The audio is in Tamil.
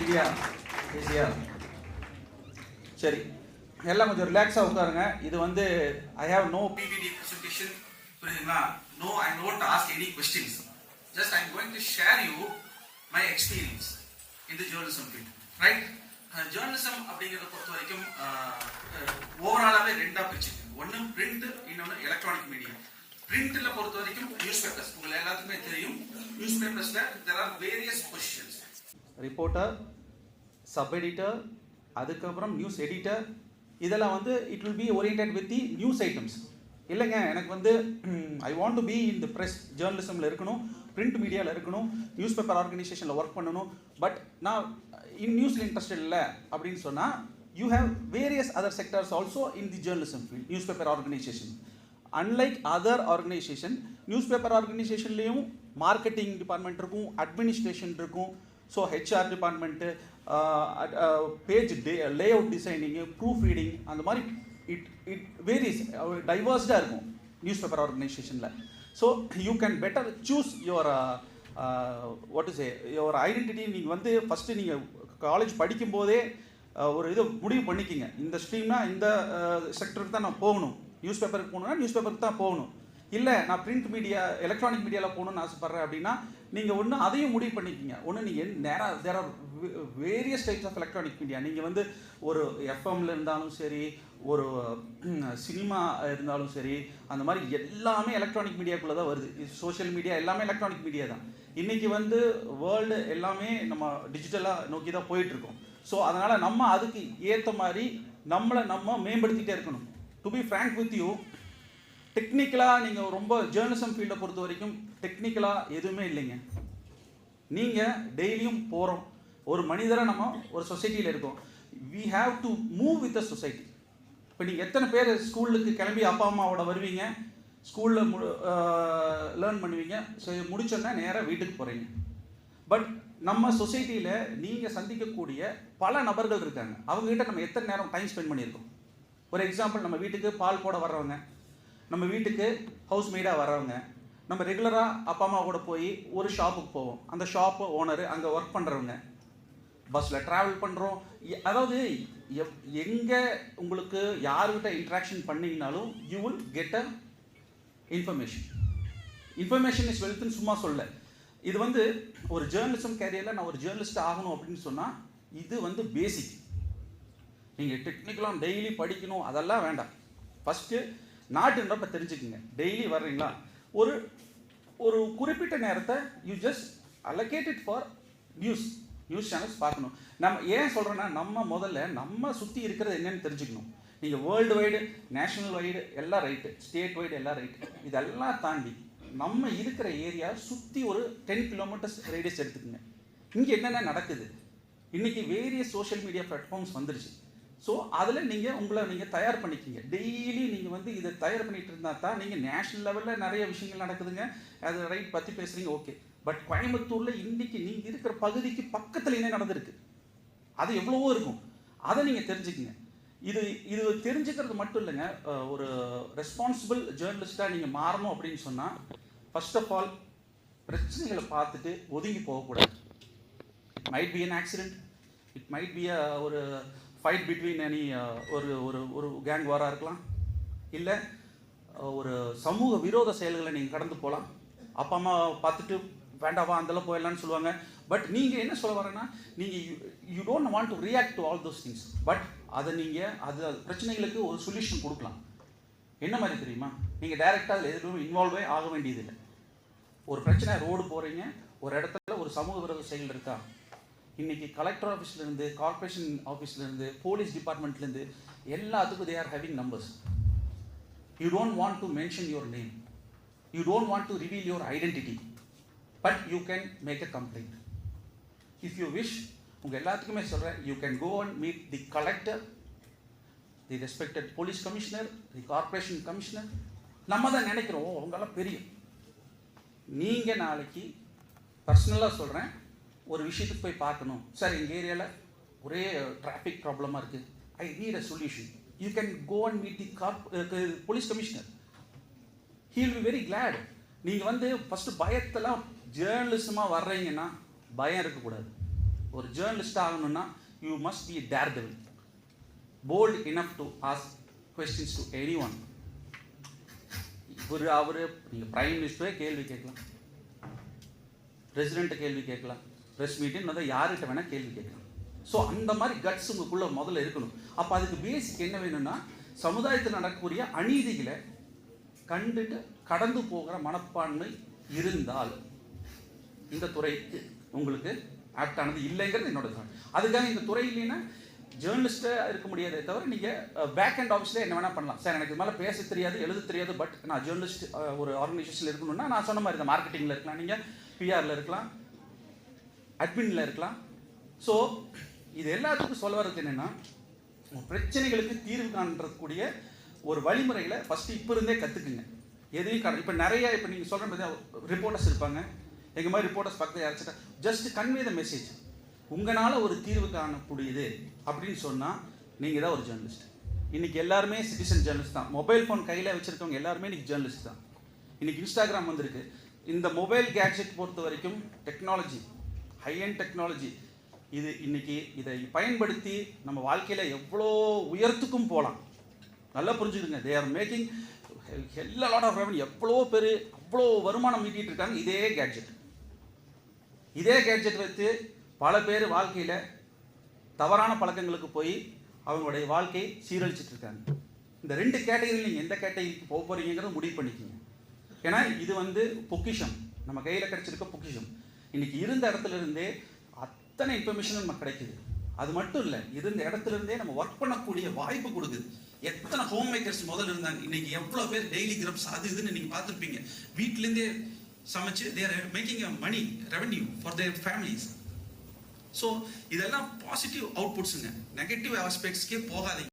ஈஸியா ஈஸியா சரி, எல்லாம் கொஞ்சம் ரிலாக்ஸாக உட்காருங்க. இது வந்து I have no PPT presentation, புரியுதுங்களா? No, I don't ask any questions. Just I am going to share you my experience in the journalism field, right? Journalism அப்படிங்கிறத பொறுத்த வரைக்கும் ஓவராலாகவே ரெண்டாக பிரிச்சுருக்கு. ஒன்று பிரிண்ட், இன்னொன்று எலக்ட்ரானிக் மீடியா. பிரிண்ட்டில் பொறுத்த வரைக்கும் நியூஸ் பேப்பர்ஸ், உங்களுக்கு எல்லாத்துக்குமே தெரியும். நியூஸ் பேப்பர்ஸில் there are various positions. Reporter, sub editor, அதுக்கப்புறம் நியூஸ் எடிட்டர். இதெல்லாம் வந்து it will be oriented with the news items. இல்லைங்க, எனக்கு வந்து I want to be in the press, ஜேர்னலிசமில் இருக்கணும், பிரிண்ட் மீடியாவில் இருக்கணும், நியூஸ் பேப்பர் ஆர்கனைசேஷனில் ஒர்க் பண்ணணும், பட் நான் நியூஸில் இன்ட்ரெஸ்டட் இல்லை அப்படின்னு சொன்னால் you have various other sectors also in the journalism field, newspaper organisation. Unlike other organisation, news paper ஆர்கனைசேஷன்லேயும் மார்க்கெட்டிங் டிபார்ட்மெண்ட் இருக்கும், அட்மினிஸ்ட்ரேஷன் இருக்கும். So HR department, layout designing, proofreading, அந்த மாதிரி இட் வேரியஸ், டைவர்ஸ்டாக இருக்கும் நியூஸ் பேப்பர் ஆர்கனைசேஷனில். So you can better choose your what is your identity. நீங்கள் வந்து ஃபஸ்ட்டு நீங்கள் காலேஜ் படிக்கும்போதே ஒரு இதை முடிவு பண்ணிக்கிங்க. இந்த ஸ்ட்ரீம்னா இந்த செக்டருக்கு தான் நான் போகணும், நியூஸ் பேப்பருக்கு போகணுன்னா நியூஸ் பேப்பருக்கு தான் போகணும். இல்லை நான் பிரிண்ட் மீடியா, எலக்ட்ரானிக் மீடியாவில் போகணுன்னு ஆசைப்பட்றேன் அப்படின்னா நீங்கள் ஒன்று அதையும் முடிவு பண்ணிக்கிங்க. ஒன்று நீங்கள் நேராக there are various types of electronic media. நீங்கள் வந்து ஒரு எஃப்எம்மில் இருந்தாலும் சரி, ஒரு சினிமா இருந்தாலும் சரி, அந்த மாதிரி எல்லாமே எலக்ட்ரானிக் மீடியாக்குள்ளே தான் வருது. சோஷியல் மீடியா எல்லாமே எலக்ட்ரானிக் மீடியா தான். இன்றைக்கி வந்து வேர்ல்டு எல்லாமே நம்ம டிஜிட்டலாக நோக்கி தான் போயிட்டுருக்கோம். ஸோ அதனால் நம்ம அதுக்கு ஏற்ற மாதிரி நம்மளை நம்ம மேம்படுத்திகிட்டே இருக்கணும். To be frank with you, டெக்னிக்கலாக நீங்கள் ரொம்ப ஜேர்னலிசம் ஃபீல்டை பொறுத்த வரைக்கும் டெக்னிக்கலாக எதுவுமே இல்லைங்க. நீங்கள் டெய்லியும் போகிறோம், ஒரு மனிதரை நம்ம ஒரு சொசைட்டியில் இருக்கோம். We have to move with the society. இப்போ நீங்கள் எத்தனை பேர் ஸ்கூலுக்கு கிளம்பி அப்பா அம்மாவோட வருவீங்க, ஸ்கூலில் லேர்ன் பண்ணுவீங்க, முடிச்சோன்னா நேராக வீட்டுக்கு போகிறீங்க. பட் நம்ம சொசைட்டியில் நீங்கள் சந்திக்கக்கூடிய பல நபர்கள் இருக்காங்க. அவங்ககிட்ட நம்ம எத்தனை நேரம் டைம் ஸ்பெண்ட் பண்ணியிருக்கோம்? ஒரு எக்ஸாம்பிள், நம்ம வீட்டுக்கு பால் போட வர்றவங்க, நம்ம வீட்டுக்கு ஹவுஸ் மெய்டாக வர்றவங்க, நம்ம ரெகுலராக அப்பா அம்மா கூட போய் ஒரு ஷாப்புக்கு போவோம், அந்த ஷாப்பு ஓனரு, அங்கே ஒர்க் பண்ணுறவங்க, பஸ்ஸில் ட்ராவல் பண்ணுறோம். அதாவது எங்கே உங்களுக்கு யாருக்கிட்ட இன்ட்ராக்ஷன் பண்ணிங்கனாலும் you will get a information. Information is வெல்த்னு சும்மா சொல்ல. இது வந்து ஒரு ஜேர்னலிசம் கேரியரில் நான் ஒரு ஜேர்னலிஸ்ட் ஆகணும் அப்படின்னு சொன்னால் இது வந்து பேசிக். நீங்கள் டெக்னிக்கலாக டெய்லி படிக்கணும் அதெல்லாம் வேண்டாம். ஃபஸ்ட்டு நாட்டுன்றப்ப தெரிஞ்சுக்குங்க. டெய்லி வர்றீங்களா, ஒரு ஒரு குறிப்பிட்ட நேரத்தை you just allocate it for news channels பார்க்கணும். நம்ம ஏன் சொல்கிறேன்னா, நம்ம முதல்ல நம்ம சுற்றி இருக்கிறது என்னென்னு தெரிஞ்சுக்கணும். நீங்கள் வேர்ல்டு வைடு, நேஷனல் வைடு எல்லாம் ரைட்டு, ஸ்டேட் வைடு எல்லாம் ரைட்டு, இதெல்லாம் தாண்டி நம்ம இருக்கிற ஏரியா சுற்றி ஒரு 10 கிலோமீட்டர்ஸ் ரேடியஸ் எடுத்துக்கோங்க. இங்கே என்னென்ன நடக்குது? இன்றைக்கி வேரியஸ் சோஷியல் மீடியா பிளாட்ஃபார்ம்ஸ் வந்துருச்சு. ஸோ அதில் உங்களை நீங்கள் தயார் பண்ணிக்கிங்க. டெய்லி நீங்கள் வந்து இதை தயார் பண்ணிகிட்டு இருந்தால் தான் நீங்கள் நேஷ்னல் லெவலில் நிறைய விஷயங்கள் நடக்குதுங்க, அது ரைட் பற்றி பேசுகிறீங்க, ஓகே. பட் கோயம்புத்தூரில் இன்றைக்கி நீங்கள் இருக்கிற பகுதிக்கு பக்கத்தில் என்ன நடந்திருக்கு, அது எவ்வளவோ இருக்கும், அதை நீங்கள் தெரிஞ்சுக்கிங்க. இது தெரிஞ்சுக்கிறது மட்டும் இல்லைங்க. ஒரு ரெஸ்பான்சிபிள் ஜேர்னலிஸ்ட்டாக நீங்கள் மாறணும் அப்படின்னு சொன்னால் ஃபர்ஸ்ட் ஆஃப் ஆல் பிரச்சனைகளை பார்த்துட்டு ஒதுங்கி போகக்கூடாது. It might be an accident, it might be ஒரு ஃபைட் பிட்வீன் எனி ஒரு ஒரு ஒரு கேங் வாராக இருக்கலாம், இல்லை ஒரு சமூக விரோத செயல்களை நீங்கள் கடந்து போகலாம். அப்பா அம்மா பார்த்துட்டு வேண்டாவா அந்தெல்லாம் போயிடலான்னு சொல்லுவாங்க. பட் நீங்கள் என்ன சொல்ல வரேன்னா, நீங்கள் you don't want to react to all those things. But அதை நீங்கள் அது பிரச்சனைகளுக்கு ஒரு சொல்யூஷன் கொடுக்கலாம். என்ன மாதிரி தெரியுமா? நீங்கள் டைரெக்டாக அதில் எதுவும் இன்வால்வே ஆக வேண்டியதில்லை. ஒரு பிரச்சனை, ரோடு போகிறீங்க, ஒரு இடத்துல ஒரு சமூக விரோத செயல் இருக்கா, இன்றைக்கி கலெக்டர் ஆஃபீஸ்லேருந்து, கார்பரேஷன் ஆஃபீஸ்லேருந்து, போலீஸ் டிபார்ட்மெண்ட்லேருந்து எல்லாத்துக்கும் they are having numbers. You don't want to mention your name, you don't want to reveal your identity, but you can make a complaint. If you wish, உங்கள் எல்லாத்துக்குமே சொல்கிறேன், you can go and meet the collector, the respected police commissioner, the corporation commissioner. நம்ம தான் நினைக்கிறோம் அவங்களாம் பெரிய. நீங்கள் நாளைக்கு பர்சனலாக சொல்கிறேன், ஒரு விஷயத்துக்கு போய் பார்க்கணும் சார், எங்கள் ஏரியாவில் ஒரே டிராஃபிக் ப்ராப்ளமாக இருக்குது, I need a solution. You can go and meet the police commissioner, he will be very glad. நீங்கள் வந்து ஃபஸ்ட்டு பயத்தெல்லாம் ஜேர்னலிசமாக வர்றீங்கன்னா பயம் இருக்கக்கூடாது. ஒரு ஜேர்னலிஸ்ட் ஆகணும்னா you must be daredevil, bold enough to ask questions to any one. அவர் நீங்கள் பிரைம் மினிஸ்டரே கேள்வி கேட்கலாம், பிரசிடென்ட்டை கேள்வி கேட்கலாம், ப்ரெஸ் மீட்டிங் வந்து யார்கிட்ட வேணால் கேள்வி கேட்கலாம். ஸோ அந்த மாதிரி கட்ஸ் உங்களுக்குள்ளே முதல்ல இருக்கணும். அப்போ அதுக்கு பேசிக் என்ன வேணும்னா, சமுதாயத்தில் நடக்கக்கூடிய அநீதிகளை கண்டுட்டு கடந்து போகிற மனப்பான்மை இருந்தால் இந்த துறைக்கு உங்களுக்கு ஆப்டானது இல்லைங்கிறது என்னோட தான். அதுக்காக இந்த துறை இல்லைன்னா ஜேர்னலிஸ்ட்டாக இருக்க முடியாதே தவிர நீங்கள் பேக் அண்ட் ஆஃபீஸில் என்ன வேணால் பண்ணலாம். சார் எனக்கு இது மேலே பேச தெரியாது, எழுத தெரியாது, பட் நான் ஜேர்னலிஸ்ட் ஒரு ஆர்கனைசேஷனில் இருக்கணும்னா நான் சொன்ன மாதிரி இந்த மார்க்கெட்டிங்கில் இருக்கலாம், நீங்கள் பிஆரில் இருக்கலாம், அட்மினில் இருக்கலாம். ஸோ இது எல்லாத்துக்கும் சொல்ல வரது என்னென்னா, பிரச்சனைகளுக்கு தீர்வு காண்றக்கூடிய ஒரு வழிமுறைகளை ஃபஸ்ட்டு இப்போ இருந்தே கற்றுக்குங்க. எதையும் இப்போ நிறைய இப்போ நீங்கள் சொல்கிற மாதிரி ரிப்போர்ட்டர்ஸ் இருப்பாங்க, எங்கள் மாதிரி ரிப்போர்ட்டர்ஸ் பக்கத்தில் யாராச்சும் ஜஸ்ட் கன்வே த மெசேஜ். உங்களால் ஒரு தீர்வு காணக்கூடியது அப்படின்னு சொன்னால் நீங்கள் தான் ஒரு ஜேர்னலிஸ்ட். இன்றைக்கி எல்லாருமே சிட்டிசன் ஜேர்னலிஸ்ட் தான். மொபைல் ஃபோன் கையில் வச்சுருக்கவங்க எல்லாருமே இன்றைக்கி ஜேர்னலிஸ்ட் தான். இன்றைக்கி இன்ஸ்டாகிராம் வந்திருக்கு. இந்த மொபைல் கேட்ஜெட் பொறுத்த வரைக்கும் டெக்னாலஜி, ஹை அண்ட் டெக்னாலஜி, இது இன்றைக்கி இதை பயன்படுத்தி நம்ம வாழ்க்கையில் எவ்வளோ உயரத்துக்கும் போகலாம். நல்லா புரிஞ்சுக்கிடுங்க. They are making lot of revenue. எவ்வளோ பேர் அவ்வளோ வருமானம் ஈட்டிகிட்டு இருக்காங்க இதே கேட்ஜெட் வைத்து பல பேர் வாழ்க்கையில் தவறான பழக்கங்களுக்கு போய் அவங்களுடைய வாழ்க்கையை சீரழிச்சிட்டு இருக்காங்க. இந்த 2 கேட்டகரியில் நீங்கள் எந்த கேட்டகரிக்கு போக போகிறீங்கிறத முடிவு பண்ணிக்கிங்க. ஏன்னா இது வந்து பொக்கிஷம், நம்ம கையில் கிடச்சிருக்க பொக்கிஷம். இன்றைக்கி இருந்த இடத்துல இருந்தே அத்தனை இன்ஃபர்மேஷனும் நமக்கு கிடைக்குது. அது மட்டும் இல்லை, இருந்த இடத்துல இருந்தே நம்ம ஒர்க் பண்ணக்கூடிய வாய்ப்பு கொடுக்குது. எத்தனை ஹோம் மேக்கர்ஸ் முதல்ல இருந்தாங்க, இன்னைக்கு எவ்வளோ பேர் டெய்லி கிரப்ஸ் அது இதுன்னு நீங்கள் பார்த்துருப்பீங்க. வீட்டிலேருந்தே சமைச்சு their making a money revenue for their families. So இதெல்லாம் பாசிட்டிவ் அவுட்புட்ஸுங்க, நெகட்டிவ் ஆஸ்பெக்ட்ஸ்க்கே போகாதீங்க.